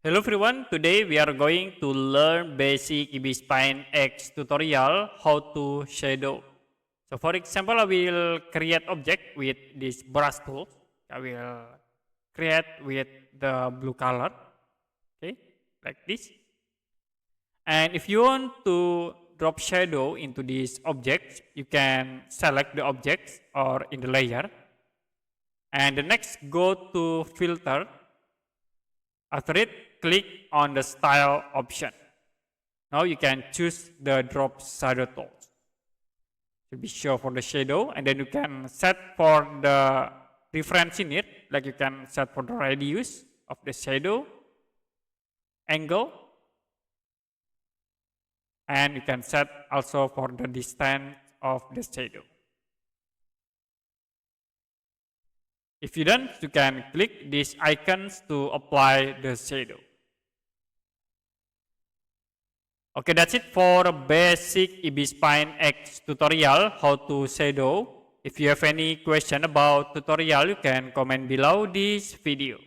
Hello everyone, today we are going to learn basic Ibis Paint X tutorial how to shadow. So for example, I will create object with this brush tool. I will create with the blue color, okay, like this. And if you want to drop shadow into this object, you can select the object or in the layer. And the next, go to filter. After it, click on the style option. Now you can choose the drop shadow tool to be sure for the shadow, and then you can set for the reference in it, like you can set for the radius of the shadow, angle, and you can set also for the distance of the shadow. If you don't, you can click these icons to apply the shadow. Okay, that's it for a basic Ibis Paint X tutorial, how to shadow. If you have any question about tutorial, you can comment below this video.